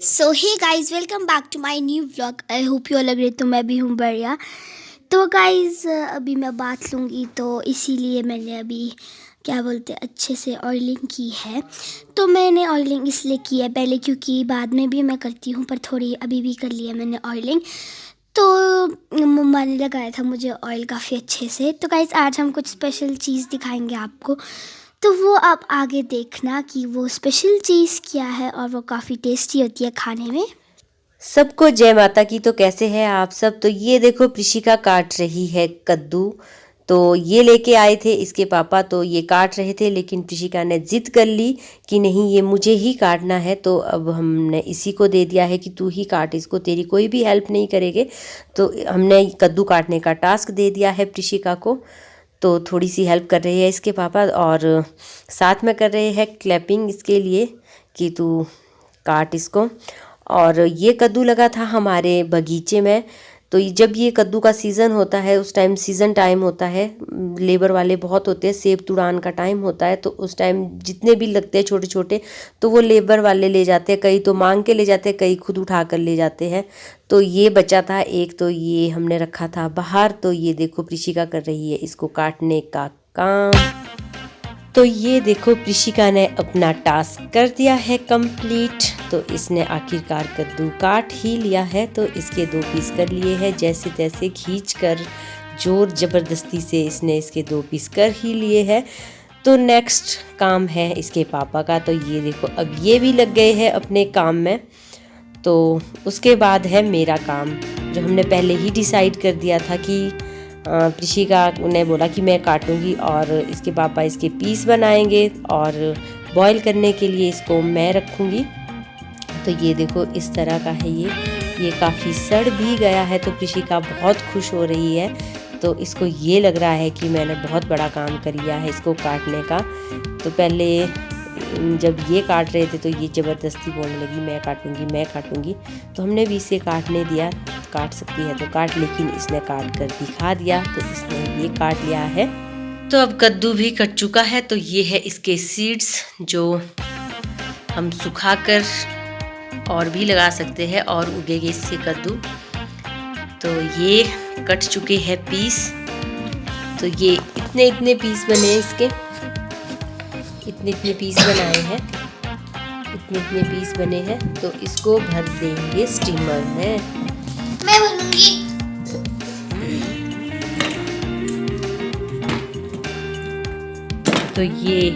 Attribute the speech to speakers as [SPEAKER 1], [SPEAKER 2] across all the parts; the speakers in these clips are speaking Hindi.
[SPEAKER 1] So hey guys, welcome back to my new vlog. I hope you all लग रहे। तो मैं भी हूँ बढ़िया। तो गाइस अभी मैं बात लूँगी, तो इसीलिए मैंने अभी क्या बोलते हैं अच्छे से ऑयलिंग की है। तो मैंने ऑयलिंग इसलिए की है पहले, क्योंकि बाद में भी मैं करती हूँ, पर थोड़ी अभी भी कर लिया मैंने ऑयलिंग। तो मम्मा ने लगाया था मुझे ऑयल काफ़ी अच्छे से। तो गाइस आज हम कुछ स्पेशल चीज़ दिखाएंगे आपको, तो वो आप आगे देखना कि वो स्पेशल चीज़ क्या है, और वो काफ़ी टेस्टी होती है खाने में।
[SPEAKER 2] सबको जय माता की। तो कैसे हैं आप सब। तो ये देखो प्रिशिका काट रही है कद्दू। तो ये लेके आए थे इसके पापा, तो ये काट रहे थे, लेकिन प्रिशिका ने जिद कर ली कि नहीं ये मुझे ही काटना है। तो अब हमने इसी को दे दिया है कि तू ही काट इसको, तेरी कोई भी हेल्प नहीं करेंगे। तो हमने कद्दू काटने का टास्क दे दिया है प्रिशिका को। तो थोड़ी सी हेल्प कर रही है इसके पापा, और साथ में कर रहे हैं क्लैपिंग इसके लिए कि तू काट इसको। और ये कद्दू लगा था हमारे बगीचे में। तो जब ये कद्दू का सीज़न होता है, उस टाइम सीज़न टाइम होता है, लेबर वाले बहुत होते हैं, सेब तुड़ान का टाइम होता है, तो उस टाइम जितने भी लगते हैं छोटे छोटे, तो वो लेबर वाले ले जाते हैं। कई तो मांग के ले जाते हैं, कई खुद उठा कर ले जाते हैं। तो ये बचा था एक, तो ये हमने रखा था बाहर। तो ये देखो प्रिशिका कर रही है इसको काटने का काम। तो ये देखो प्रिशिका ने अपना टास्क कर दिया है कंप्लीट। तो इसने आखिरकार कद्दू काट ही लिया है। तो इसके 2 पीस कर लिए हैं, जैसे तैसे खींच कर जोर ज़बरदस्ती से इसने इसके 2 पीस कर ही लिए हैं। तो नेक्स्ट काम है इसके पापा का। तो ये देखो अब ये भी लग गए हैं अपने काम में। तो उसके बाद है मेरा काम, जो हमने पहले ही डिसाइड कर दिया था कि प्रिशिका ने बोला कि मैं काटूंगी और इसके पापा इसके पीस बनाएंगे, और बॉईल करने के लिए इसको मैं रखूंगी। तो ये देखो इस तरह का है ये काफ़ी सड़ भी गया है। तो प्रिशिका बहुत खुश हो रही है। तो इसको ये लग रहा है कि मैंने बहुत बड़ा काम कर लिया है इसको काटने का। तो पहले जब ये काट रहे थे तो ये ज़बरदस्ती बोलने लगी मैं काटूंगी। तो हमने भी इसे काटने दिया, काट सकती है तो काट, लेकिन इसने काट कर दिखा दिया, तो इसने ये काट लिया है। तो अब कद्दू भी कट चुका है। तो ये है इसके सीड्स, जो हम सुखा कर और भी लगा सकते हैं और उगेगे इससे कद्दू। तो ये कट चुके हैं पीस। तो ये इतने पीस बने इसके, इतने पीस बनाए हैं, इतने पीस बने हैं। तो इसको भर देंगे स्टीमर में।
[SPEAKER 1] मैं भरूंगी।
[SPEAKER 2] तो ये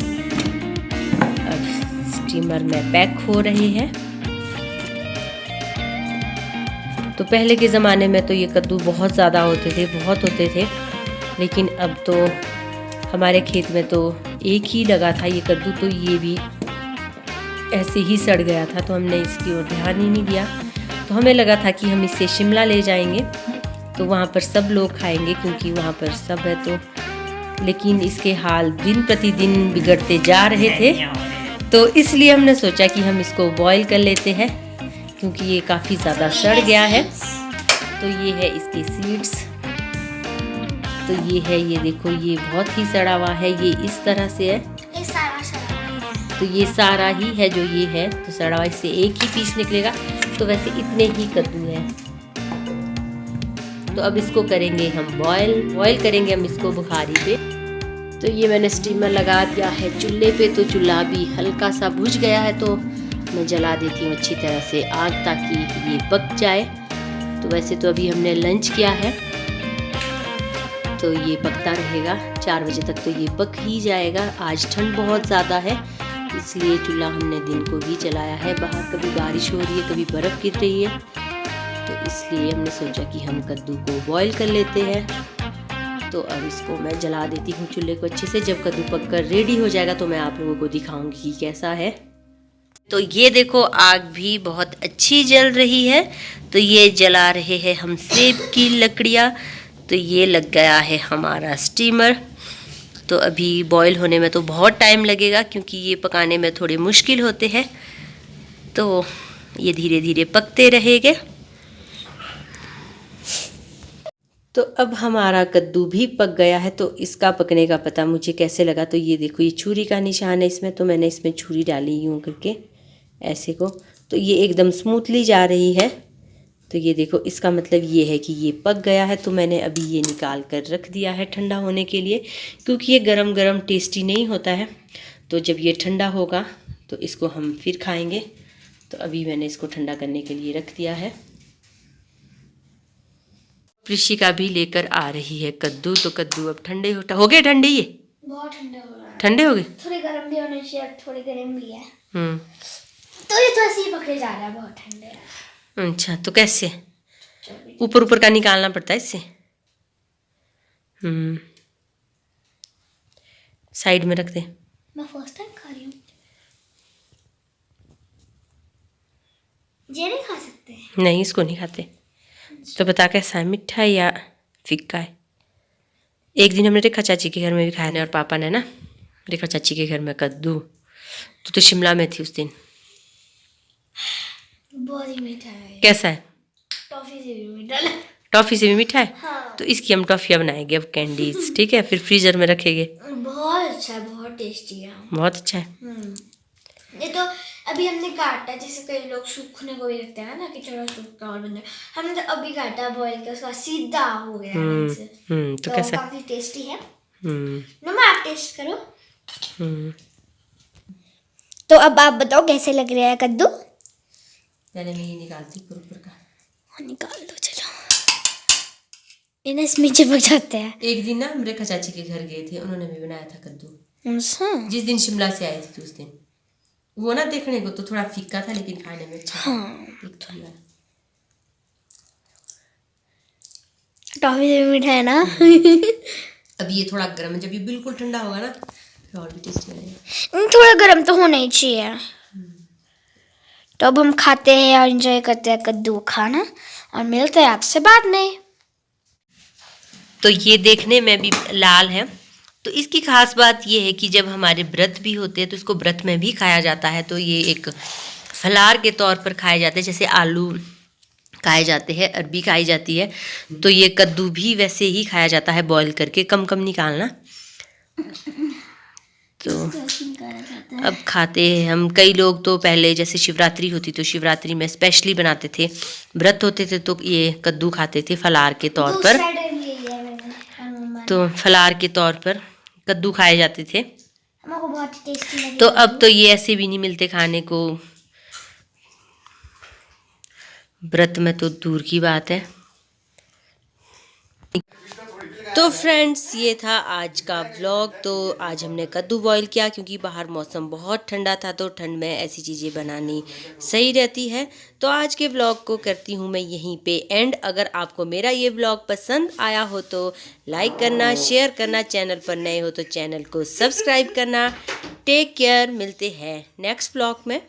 [SPEAKER 2] अब स्टीमर में पैक हो रहे हैं। तो पहले के ज़माने में तो ये कद्दू बहुत ज़्यादा बहुत होते थे, लेकिन अब तो हमारे खेत में तो एक ही लगा था ये कद्दू, तो ये भी ऐसे ही सड़ गया था। तो हमने इसकी ओर ध्यान ही नहीं दिया। तो हमें लगा था कि हम इसे शिमला ले जाएंगे, तो वहाँ पर सब लोग खाएंगे, क्योंकि वहाँ पर सब है। तो लेकिन इसके हाल दिन प्रतिदिन बिगड़ते जा रहे थे। तो इसलिए हमने सोचा कि हम इसको बॉईल कर लेते हैं, क्योंकि ये काफ़ी ज़्यादा सड़ गया है। तो ये है इसके सीड्स। तो ये है, ये देखो ये बहुत ही सड़ा हुआ है, ये इस तरह से है। तो ये सारा ही है जो ये है, तो सड़ा हुआ, इससे एक ही पीस निकलेगा। तो वैसे इतने ही कद्दू हैं। तो अब इसको करेंगे हम बॉयल करेंगे हम इसको बुखारी पे। तो ये मैंने स्टीमर लगा दिया है चूल्हे पे। तो चूल्हा भी हल्का सा बुझ गया है, तो मैं जला देती हूँ अच्छी तरह से आग, ताकि ये पक जाए। तो वैसे तो अभी हमने लंच किया है, तो ये पकता रहेगा 4 बजे तक, तो ये पक ही जाएगा। आज ठंड बहुत ज़्यादा है, इसलिए चूल्हा हमने दिन को भी जलाया है। बाहर कभी बारिश हो रही है, कभी बर्फ़ गिर रही है, तो इसलिए हमने सोचा कि हम कद्दू को बॉईल कर लेते हैं। तो अब इसको मैं जला देती हूँ चूल्हे को अच्छे से। जब कद्दू पक कर रेडी हो जाएगा तो मैं आप लोगों को दिखाऊंगी कि कैसा है। तो ये देखो आग भी बहुत अच्छी जल रही है। तो ये जला रहे हैं हम सेब की लकड़ियाँ। तो ये लग गया है हमारा स्टीमर। तो अभी बॉईल होने में तो बहुत टाइम लगेगा, क्योंकि ये पकाने में थोड़े मुश्किल होते हैं। तो ये धीरे धीरे पकते रहेंगे। तो अब हमारा कद्दू भी पक गया है। तो इसका पकने का पता मुझे कैसे लगा, तो ये देखो ये छुरी का निशान है इसमें। तो मैंने इसमें छुरी डाली यूँ करके ऐसे को, तो ये एकदम स्मूथली जा रही है। तो ये देखो, इसका मतलब ये है कि ये पक गया है। तो मैंने अभी ये निकाल कर रख दिया है ठंडा होने के लिए, क्योंकि ये गरम गरम टेस्टी नहीं होता है। तो जब ये ठंडा होगा तो इसको हम फिर खाएंगे। तो अभी मैंने इसको ठंडा करने के लिए रख दिया है। प्रिशिका भी लेकर आ रही है कद्दू। तो कद्दू अब ठंडे हो गए। ठंडे ये
[SPEAKER 1] बहुत ठंडे हो रहा है।
[SPEAKER 2] ठंडे हो गए।
[SPEAKER 1] थोड़े गर्म भी होने चाहिए, थोड़े गर्म भी है।
[SPEAKER 2] हम्म।
[SPEAKER 1] तो ये तो ऐसे ही पकड़े जा रहा है, बहुत ठंडे है।
[SPEAKER 2] अच्छा, तो कैसे? ऊपर ऊपर का निकालना पड़ता है इससे। साइड में रख दे।
[SPEAKER 1] मैं फर्स्ट टाइम खा रही हूँ। ये नहीं खा सकते?
[SPEAKER 2] नहीं, इसको नहीं खाते। तो बता कैसा है, मीठा है या फिक्का है? एक दिन हमने रेखा चाची के घर में भी खाया ना, और पापा ने ना रेखा चाची के घर में कद्दू। तो शिमला में थी उस दिन।
[SPEAKER 1] बहुत ही मीठा है।
[SPEAKER 2] कैसा है?
[SPEAKER 1] टॉफी से भी मीठा है।
[SPEAKER 2] टॉफी से भी मीठा है?
[SPEAKER 1] हाँ।
[SPEAKER 2] तो इसकी हम टॉफियाँ बनाएंगे अब, कैंडीज। ठीक है, फिर फ्रीजर में रखेंगे।
[SPEAKER 1] बहुत अच्छा है, बहुत टेस्टी है।
[SPEAKER 2] बहुत अच्छा है।
[SPEAKER 1] ये तो अभी हमने काटा, जैसे कई लोग सूखने को भी रखते हैं ना कि चलो सूखता और बन जाए। हमने तो अभी काटा, बॉईल किया, उसका सीधा हो गया है।
[SPEAKER 2] तो कैसा?
[SPEAKER 1] काफी टेस्टी है। मम्मा आप टेस्ट करो। तो अब आप बताओ कैसे लग रहा है कद्दू?
[SPEAKER 2] पहले मैं ये निकालती हूँ ऊपर का।
[SPEAKER 1] निकाल दो, चलो। इन्हें इसमें चिपक जाते हैं।
[SPEAKER 2] एक दिन ना हम रेखा चाची के घर गए थे, उन्होंने भी बनाया था कद्दू।
[SPEAKER 1] अच्छा।
[SPEAKER 2] जिस दिन शिमला से आई थी उस दिन। वो ना देखने को तो थोड़ा फीका था, लेकिन खाने में अच्छा।
[SPEAKER 1] हाँ।
[SPEAKER 2] टॉफी
[SPEAKER 1] से भी मीठा है ना?
[SPEAKER 2] अब ये थोड़ा गर्म है, जब ये बिल्कुल ठंडा होगा ना फिर और भी टेस्टी लगेगा।
[SPEAKER 1] थोड़ा गर्म तो होना ही चाहिए। तो अब हम खाते हैं और एंजॉय करते हैं कद्दू खाना, और मिलते हैं आपसे बाद में।
[SPEAKER 2] तो ये देखने में भी लाल है। तो इसकी खास बात ये है कि जब हमारे व्रत भी होते हैं तो इसको व्रत में भी खाया जाता है। तो ये एक फलाहार के तौर पर खाए जाते हैं, जैसे आलू खाए जाते हैं, अरबी खाई जाती है। तो ये कद्दू भी वैसे ही खाया जाता है, बॉईल करके। कम कम निकालना। तो अब खाते हैं हम। कई लोग तो पहले जैसे शिवरात्रि होती तो शिवरात्रि में स्पेशली बनाते थे, व्रत होते थे तो ये कद्दू खाते थे फलाहार के तौर पर। तो फलाहार के तौर पर कद्दू खाए जाते थे।
[SPEAKER 1] हमको बहुत टेस्टी लगे।
[SPEAKER 2] तो अब तो ये ऐसे भी नहीं मिलते खाने को, व्रत में तो दूर की बात है। तो फ्रेंड्स, ये था आज का व्लॉग। तो आज हमने कद्दू बॉईल किया, क्योंकि बाहर मौसम बहुत ठंडा था, तो ठंड में ऐसी चीज़ें बनानी सही रहती है। तो आज के व्लॉग को करती हूँ मैं यहीं पे एंड। अगर आपको मेरा ये व्लॉग पसंद आया हो तो लाइक करना, शेयर करना, चैनल पर नए हो तो चैनल को सब्सक्राइब करना। टेक केयर, मिलते हैं नेक्स्ट व्लॉग में।